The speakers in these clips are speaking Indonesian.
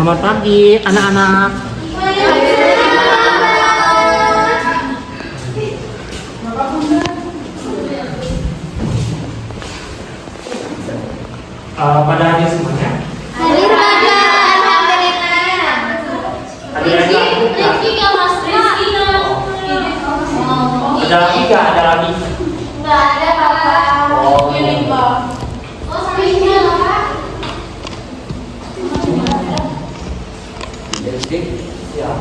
Selamat pagi anak-anak. Pada hari semuanya. Hari Raja, alhamdulillah. Ada lagi? Rizky nggak mas? Rizky nggak? Ada lagi nggak? Ada lagi? Nggak ada kakak. Oh. Ini kok. Oh sama ini kakak. Jadi, ya.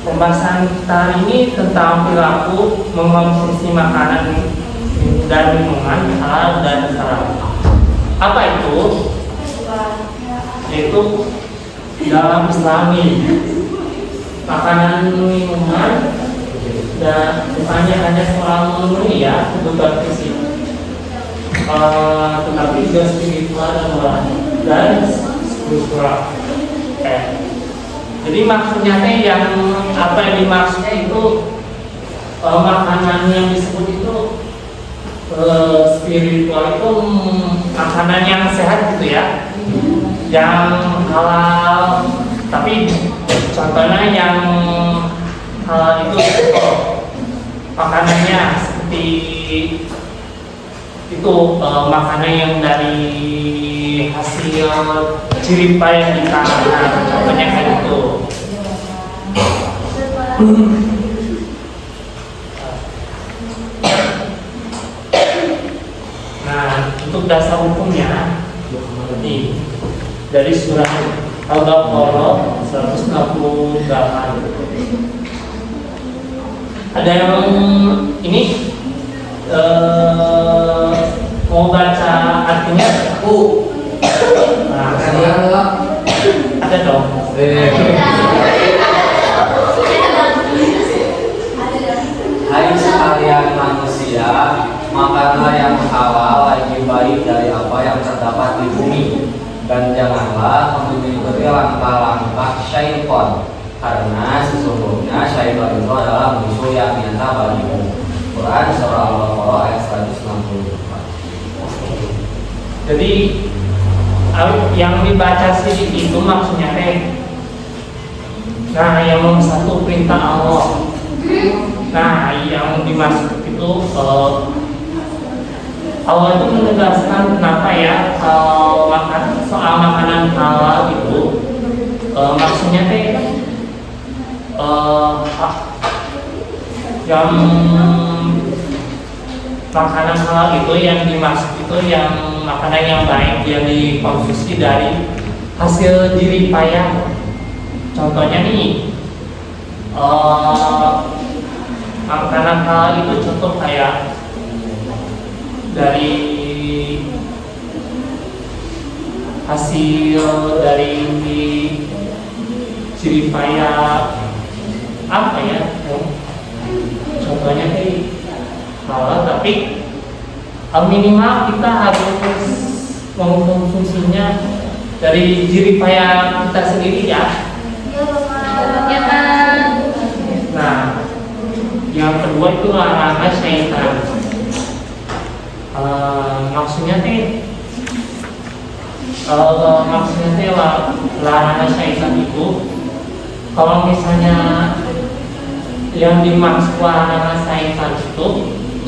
Pembahasan kita hari ini tentang perilaku mengkonsumsi makanan dan minuman halal dan haram. Apa itu? Yaitu dalam Islami makanan minuman dan bukannya hanya soal memenuhi ya kebutuhan fisik, tetapi juga spiritual dan spiritual. Jadi maksudnya teh yang apa yang dimaksudnya itu makanan yang disebut itu spiritual itu makanan yang sehat gitu ya, yang halal. Tapi contohnya yang halal itu makanannya seperti itu makanan yang dari hasil jeripaya yang di tangan, contohnya kayak gitu. Nah, untuk dasar hukumnya ini dari surah Al-Baqarah 168. Ada yang ini mau baca artinya? Nah, ada dong. Hai sekalian manusia, makanlah yang halal lagi baik dari apa yang terdapat di bumi, dan janganlah mengikuti langkah-langkah syaitan, karena sesungguhnya syaitan itu adalah musuh yang nyata bagimu. Quran surah Al-Baqarah ayat 164. Jadi yang dibaca sih itu maksudnya teh. Nah, yang nomor satu perintah Allah. Nah, yang dimaksud itu Allah itu menegaskan kenapa ya soal makanan halal itu maksudnya teh yang makanan halal itu yang dimaksud itu yang makanan yang baik yang dikonsumsi dari hasil jerih payah. Contohnya nih makanan halal itu contoh kayak dari hasil dari jerih payah apa ya? Contohnya kayak halal, tapi minimal kita harus mengkonsumsinya dari jerih payah kita sendiri ya. Ya kan. Nah, yang kedua itu larangan syaitan. Maksudnya larangan syaitan itu kalau misalnya yang dimaksud larangan syaitan itu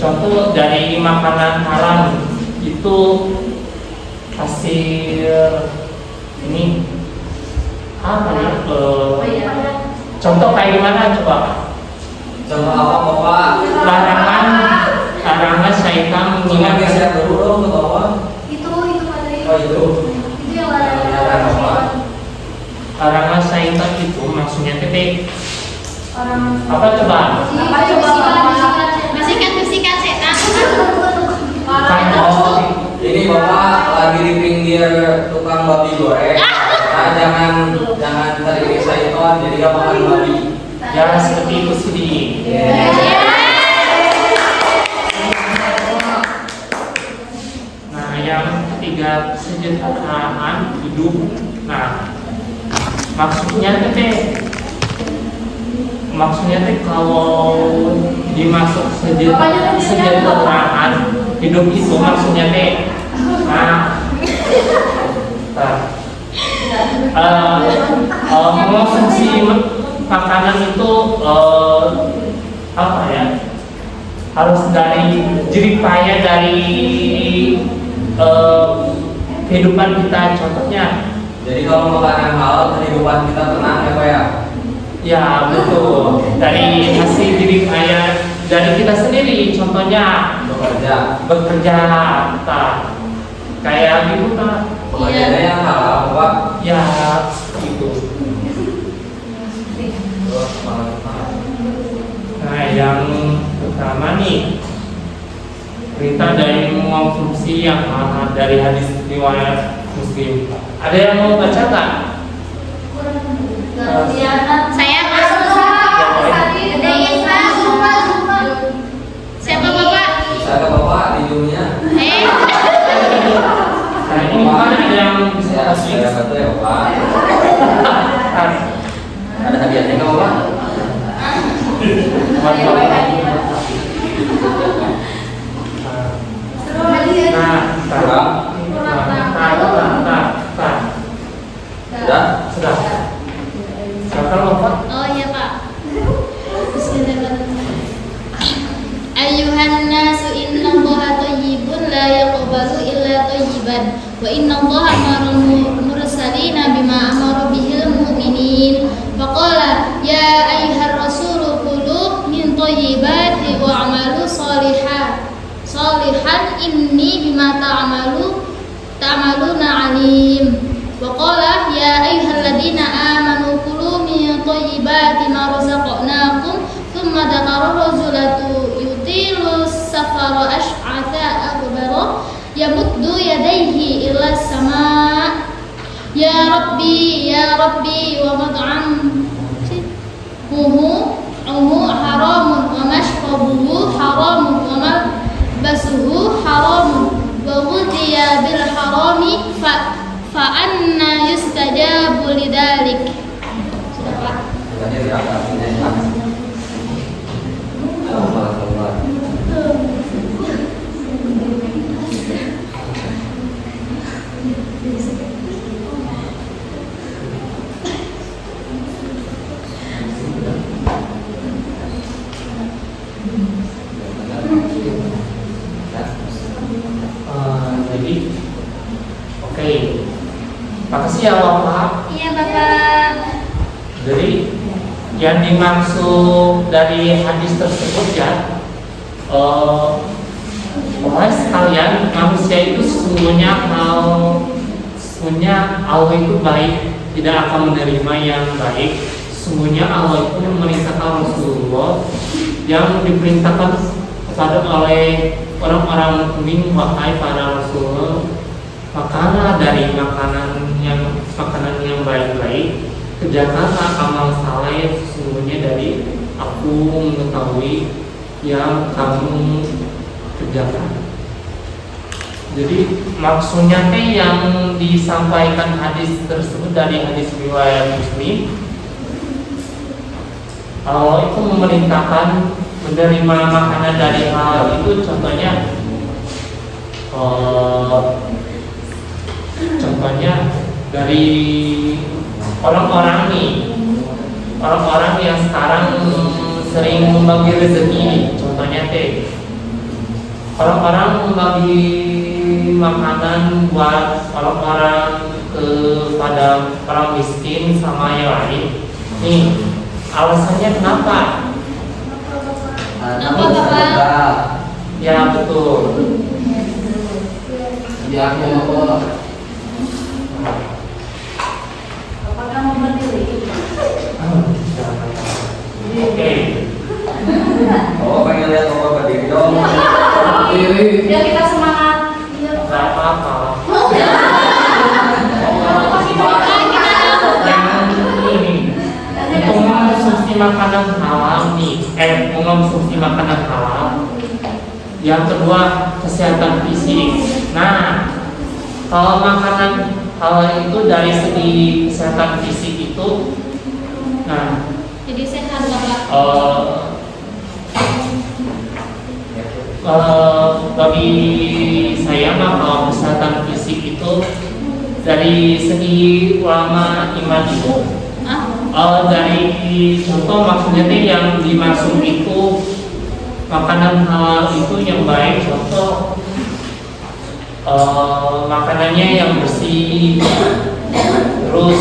contoh dari makanan haram itu hasil ini apa ya? Contoh kayak gimana coba? Contoh apa Bapak? Larangan syaitan Ingat mengingat geser dulu dong ke bawah. Itu materi. Oh itu. Itu yang larangan. larangan syaitan itu maksudnya teh Orang apa coba? apa coba bisikan setan. Oh, ini Bapak lagi di pinggir tukang babi goreng. Nah, jangan teriris syaitan, jadi gak makan babi. Ya seperti itu sih. Nah, yang ketiga kesejahteraan hidup. Nah, maksudnya teh maksudnya teh kalau dimasuk kesejahteraan hidup itu maksudnya teh mengonsumsi makanan itu apa ya, harus dari jerih payah dari kehidupan kita. Contohnya, Jadi kalau makanan halal kehidupan kita tenang ya Pak ya. ya betul, dari hasil jerih payah dari kita sendiri. Contohnya bekerja kayak gitu kan. Ada yang halal Pak. Ya itu. Nah, yang pertama nih, perintah dari mengonsumsi yang halal dari hadis riwayat Muslim. Ada yang mau baca tak? Saya Pak. Ada yang Pak. Siapa Bapak? Saya Bapak di dunia. Nah, ini kan ada yang bisa Saya kasih. kata ya Pak. Ada hadiahnya nggak Bapak? Sudah. Silakan Bapak. Oh iya Pak. Bismillahirrahmanirrahim. Ayuhan nasu innallaha thayyibun la yaqbalu illa thayyiban wa innallaha ma'al mursalina bima amara bihil mu'minin. Faqala ya ayyuhar rasulu kulu min thayyibati wa amalu salihan inni bima ta'maluna alim. Wa qala ya ayyuhalladzina amanu kulu min thayyibati ma razaqnakum thumma dzakara rajulatu yutilu safara ash'atha akbara yamuddu yadayhi ila sama ya rabbi wa mat'amuhu haramun wa mashrabuhu haramun wa malbasuhu haramun wa ghudhiya bil harami fa anna yustajabu lidzalik. Sudah Pak. Jadi, oke. Makasih ya Bapak. Iya Bapak. Jadi yang dimaksud dari hadis tersebut ya, bahwa sekalian manusia itu sesungguhnya Allah itu baik, tidak akan menerima yang baik. Sesungguhnya Allah itu memerintahkan Rasulullah yang diperintahkan kepada oleh orang-orang mukmin, wahai para Rasul, makanlah dari makanan yang baik-baik, kerjakanlah amal saleh, sesungguhnya dari aku mengetahui yang kamu kerjakan. Jadi maksudnya yang disampaikan hadis tersebut dari hadis riwayat Muslim, Allah itu memerintahkan menerima makanan dari halal itu contohnya dari orang-orang yang sekarang sering membagi rezeki. Contohnya orang-orang membagi makanan buat orang-orang kepada orang miskin sama yang lain. Nih, alasannya kenapa? Kenapa Bapak? Ya betul. Ya aku Apakah mau berdiri? Oke. Oh pengen lihat Bapak berdiri dong. Biar kita semangat. Gak apa-apa. Yang ini mengonsumsi makanan halal nih, mengonsumsi makanan halal. Yang kedua, kesehatan fisik. Nah, kalau makanan halal itu dari segi kesehatan fisik itu, nah, Jadi sehat Bapak. Bagi saya mah kalau kesehatan fisik itu dari segi ulama iman itu dari contoh maksudnya nih yang dimaksud itu makanan halal itu yang baik, contoh makanannya yang bersih, terus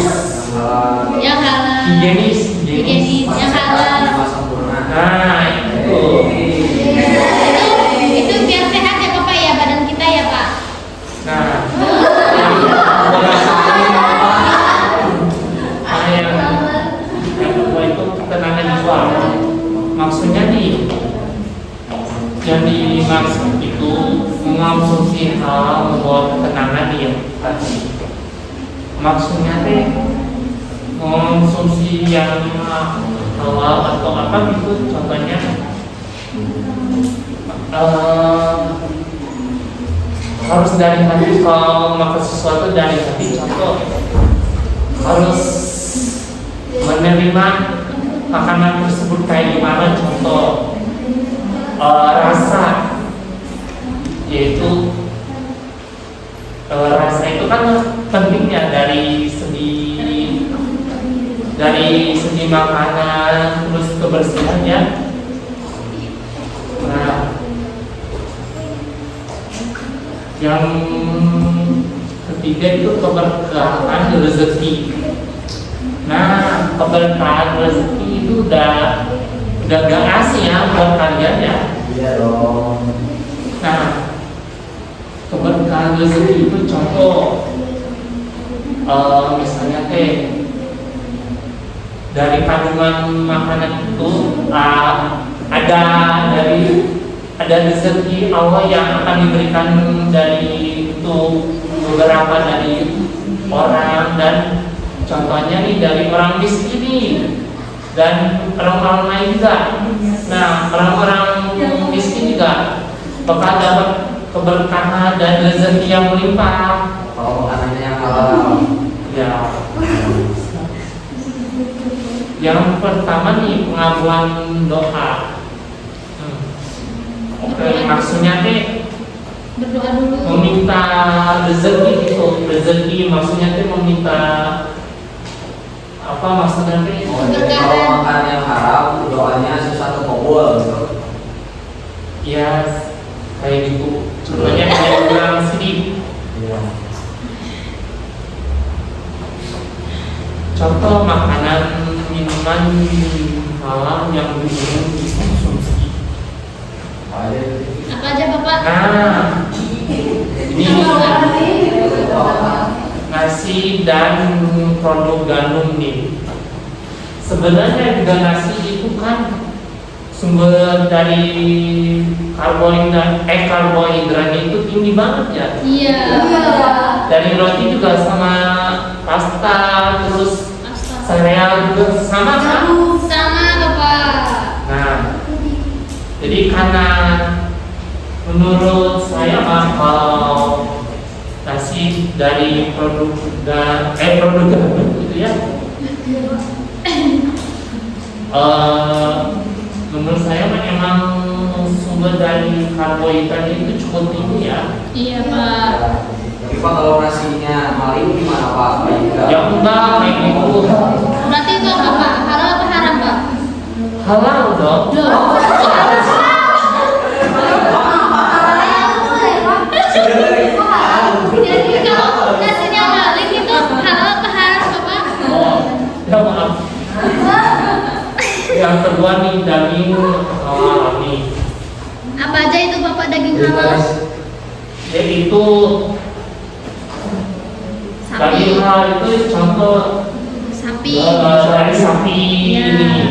Yang halal. higienis, Yang halal. nah Itu biar sehat ya Bapak ya, badan kita ya Pak. nah yang kedua itu ketenangan jiwa. Maksudnya nih, yang dimaksud itu mengonsumsi hal membawa ketenangan yang tadi. Maksudnya nih mengonsumsi yang halal atau apa gitu, contohnya harus dari hati. Kalau makan sesuatu dari hati, contoh harus menerima makanan tersebut kayak gimana, contoh rasa, yaitu rasa itu kan pentingnya dari segi makanan, terus kebersihannya. Nah, yang ketiga itu keberkahan rezeki. Nah, keberkahan rezeki itu udah gak asing ya buat kalian ya. Iya dong. Nah, keberkahan rezeki itu contoh misalnya dari kandungan makanan itu ada rezeki Allah yang akan diberikan dari itu beberapa dari orang, dan contohnya nih dari orang miskin nih dan orang-orang lain juga. Nah, orang-orang miskin juga bakal dapat keberkahan dan rezeki yang melimpah Kalau makanannya yang halal. ya. Yang pertama nih pengabuan doa. Oke, maksudnya nih Berdoa dulu. meminta rezeki itu, rezeki maksudnya nih meminta apa maksudnya nih? Oh, jadi kalau makan yang haram, doanya susah terkabul gitu. Ya kayak gitu. Contohnya kayak bilang sini. Iya. Contoh makanan minuman halal yang diminum dikonsumsi. Apa aja Bapak? Nah, ini nasi dan produk gandum nih. Sebenarnya juga nasi itu kan sumber dari karbohidratnya itu tinggi banget ya. Iya. Dari roti juga sama pasta, terus sereal juga sama kan? Sama Bapak. Nah, jadi karena menurut saya mah kalau nasi dari produk gandum gitu ya, menurut saya mah emang sumber dari karbohidratnya itu cukup tinggi ya. Iya Pak. Tapi Pak, kalau nasinya maling gimana Pak? Baik nggak? Ya enggak kayak gitu. Berarti itu apa Pak? Halal apa haram Pak? Halal dong. Jadi kalau nasinya maling itu halal apa haram Bapak? Oh, ya maaf. Yang kedua nih daging halal nih. Apa aja itu Bapak daging halal? Yaitu daging Sapi, halal itu contoh sapi, dari sapi ya, ini,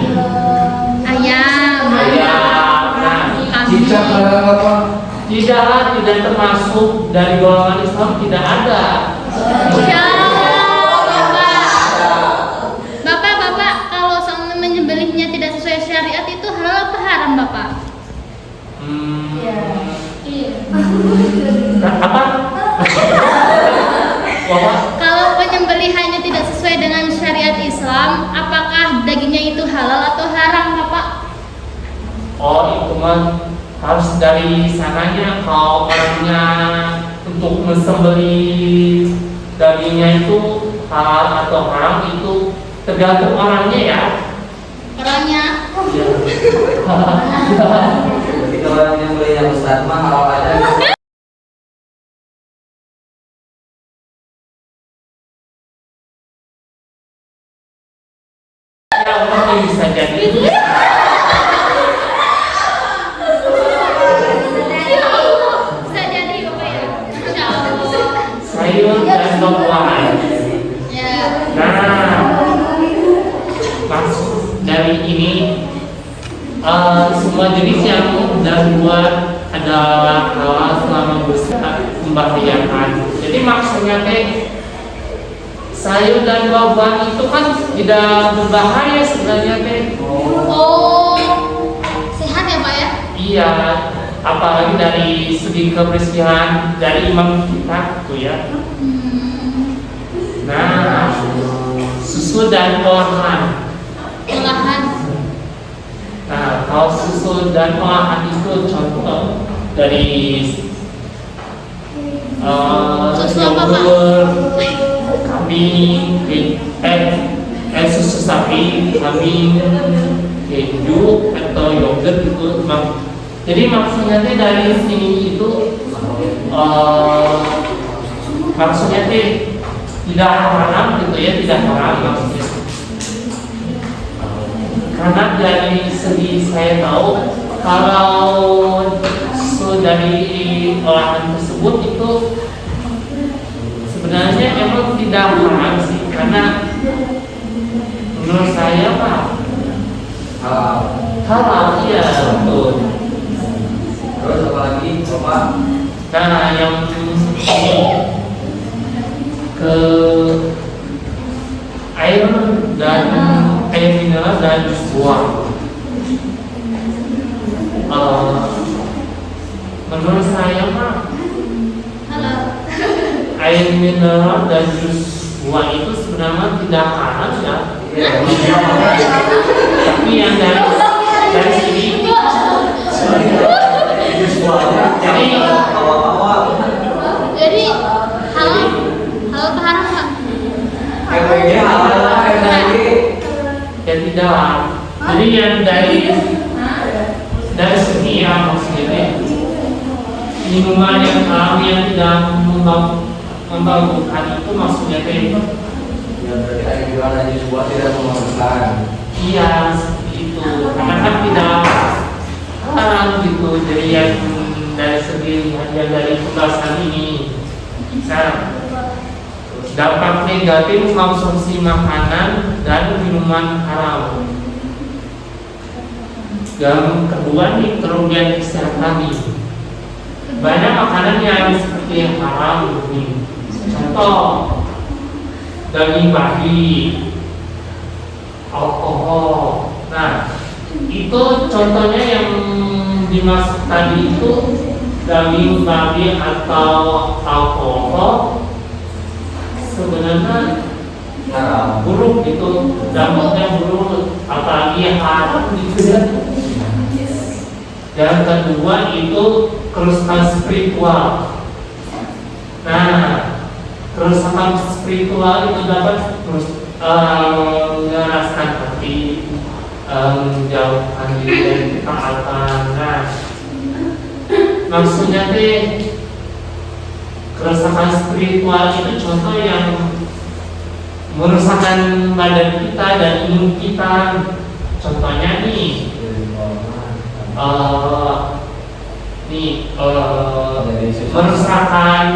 ayam, nah, Cicak kambing. halal apa? tidak termasuk dari golongan Islam, tidak ada. Insya Allah, Bapak, kalau sama menyembelihnya tidak sesuai syariat itu halal apa haram Bapak? Apa? Bapak? Kalau penyembelihannya tidak sesuai dengan syariat Islam, apakah dagingnya itu halal atau haram Bapak? Oh itu mah harus dari sananya. Kalau orangnya untuk sembeli dagingnya itu halal atau haram itu tergantung orangnya ya. Orangnya. Iya. Jadi kalau yang nyembelihnya Ustadz mah halal aja. Ya mungkin bisa jadi. Bisa jadi Bapak ya. Insya Allah. Sayur dan buah-buahan. Ya. Nah, maksud dari ini semua jenis yang dan buat adalah halal selama bisa membahayakan. Jadi maksudnya teh sayur dan buah-buahan itu kan tidak berbahaya sebenarnya teh. Oh, sehat ya Pak ya? Iya, apalagi dari segi kebersihan dari imam kita tuh ya. Nah, susu dan olahan. Olahan. Nah, kalau susu dan olahan itu contoh dari Susu apa, Pak? yogurt, kambing, susu sapi, kambing, keju atau yogurt itu. Jadi maksudnya teh dari sini itu maksudnya teh tidak haram gitu ya, tidak haram maksudnya. Karena dari segi saya tahu kalau susu dari olahan tersebut itu sebenarnya emang tidak haram sih, karena menurut saya Pak halal ya betul. Terus apa lagi Bapak? Nah yang ke air dan air mineral dan jus buah. Menurut saya mah Halal. air mineral dan jus buah itu sebenarnya tidak haram ya. Tapi yang dari sini Jadi halal halal apa haram Pak? ya tidak. Jadi yang dari sini ya maksudnya minuman yang haram yang tidak membagukan itu maksudnya teh. Ya berarti air mineral dan jus buah tidak memabukkan. Iya seperti itu. Karena kan tidak haram gitu. Jadi yang dari segi hanya dari pembahasan ini. Nah, dampak negatif konsumsi makanan dan minuman haram. Yang kedua nih kerugian kesehatan nih. Banyak makanan yang seperti yang haram nih. Contoh daging babi, alkohol. Nah, itu contohnya yang dimasak tadi itu daging babi atau alkohol sebenarnya Haram. buruk gitu, dampaknya buruk, apalagi haram gitu ya. Yang kedua itu kerusakan spiritual. Nah, kerusakan spiritual itu dapat mengeraskan hati, menjauhkan diri dari ketaatan. Nah, maksudnya teh kerusakan spiritual itu contoh yang merusakkan badan kita dan imun kita. Contohnya nih, merusakkan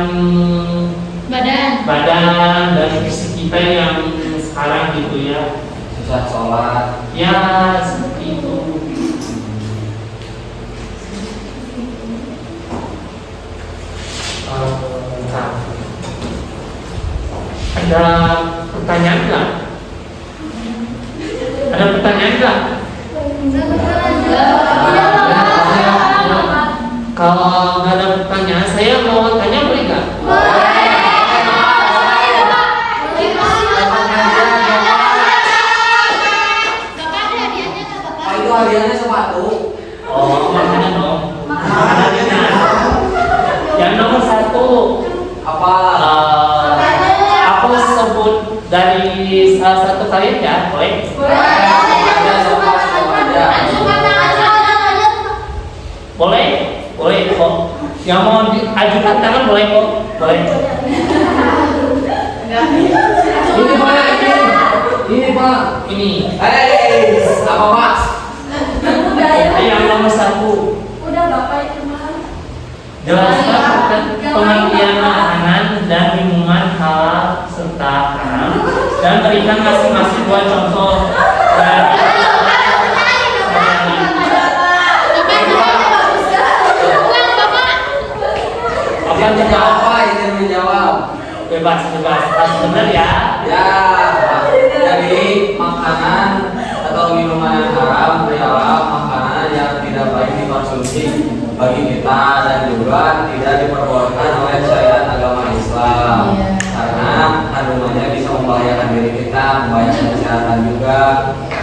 badan dan fisik kita yang sekarang gitu ya. Susah sholat. Ya seperti itu. Nah, ada pertanyaan nggak? Ada pertanyaan nggak? Kalau nggak ada pertanyaan, saya mau tanya boleh nggak? Oh itu hadiahnya sepatu. Oh boleh? Boleh? Boleh kok. Yang mau diajukan tangan boleh kok. Boleh. Ini Pak, ini Pak. Ini. Hei, apa Mas? Yang nomor 1. Jelaskan pengertian makanan dan minuman halal serta haram dan berikan masing-masing 2 contoh dari Yang menjawab apa? Yang menjawab. bebas harus benar ya. Ya, jadi makanan atau minuman yang haram adalah makanan yang tidak baik dikonsumsi bagi kita dan juga tidak diperbolehkan oleh syariat agama Islam. Karena kandungannya bisa membahayakan diri kita, membahayakan kesehatan juga,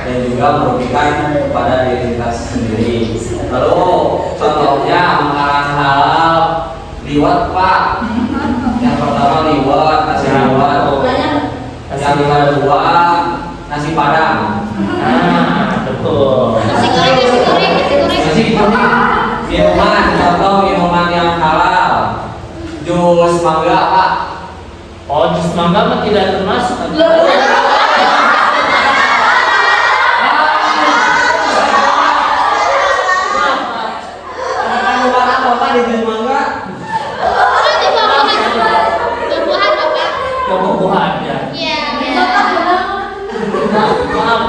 dan juga merugikan kepada diri kita sendiri. Lalu contohnya makanan halal, liwat Pak. Yang pertama liwat, nasi liwat. Yang kedua nasi padang. Nah, betul. Nasi goreng. Nasi goreng. Minuman, contoh minuman yang halal. Jus mangga Pak. Oh, jus mangga mah tidak termasuk. Minuman apa Pak di jus mangga? Buah-buahan Bapak. Buah-buahan ya. Iya.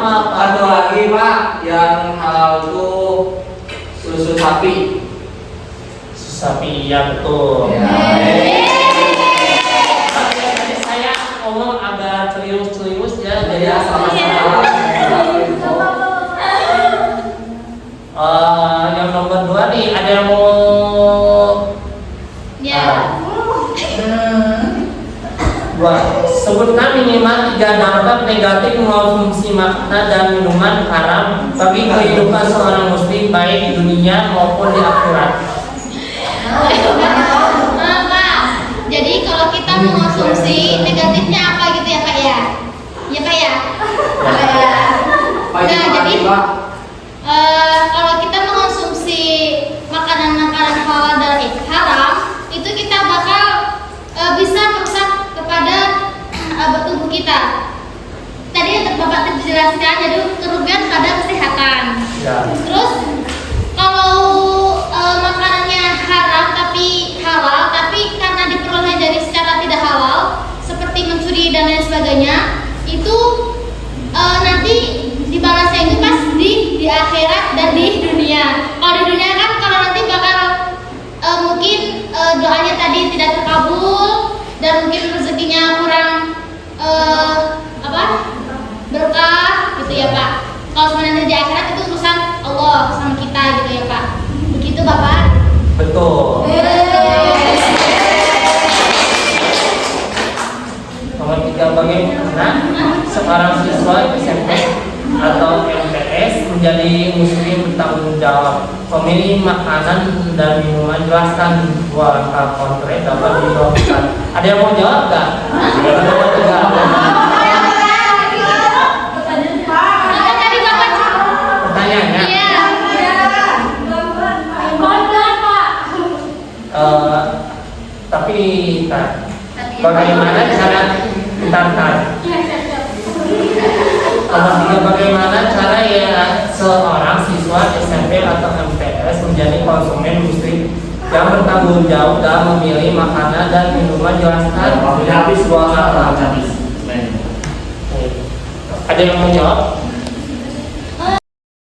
Maaf. Satu lagi Pak, yang halal itu susu sapi. Sapi ya betul. Ya. Tadi saya ngomong agak celius ya, jadi Ya, sama-sama. yang nomor 2 nih, ada yang mau Ya. sebutkan minimal 3 dampak negatif mengonsumsi makanan dan minuman haram bagi kehidupan seorang muslim baik di dunia maupun di akhirat. Pak, jadi kalau kita mengonsumsi negatifnya apa gitu ya Pak ya? Ya Pak ya? Pak, Nah, itu jadi Pak. kalau kita mengonsumsi makanan-makanan halal dan haram, itu kita bakal bisa merusak kepada tubuh kita. Tadi yang Bapak tadi jelaskan, jadi kerugian pada kesehatan. Ya. Terus kalau makanannya haram tapi halal, tapi karena diperoleh dari secara tidak halal, seperti mencuri dan lain sebagainya, itu nanti dibalasnya itu pas di akhirat dan di dunia. Kalau di dunia kan kalau nanti bakal mungkin doanya tadi tidak terkabul dan mungkin rezekinya kurang berkah gitu ya Pak. Kalau sebenarnya di akhirat itu urusan Allah sama kita gitu ya Pak. Begitu Bapak. Betul. Nomor 3, bagaimana seorang siswa SMP atau MTS menjadi muslim bertanggung jawab memilih makanan dan minuman? Jelaskan 2 langkah konkret dapat dilakukan. Ada yang mau jawab nggak? Nomor 3. Tadi Bapak Pertanyaannya, iya. tapi bagaimana cara bagaimana cara ya seorang siswa SMP atau MTS menjadi konsumen muslim yang bertanggung jawab dalam memilih makanan dan minuman? Jelaskan habis 2 langkah. Ada yang mau jawab?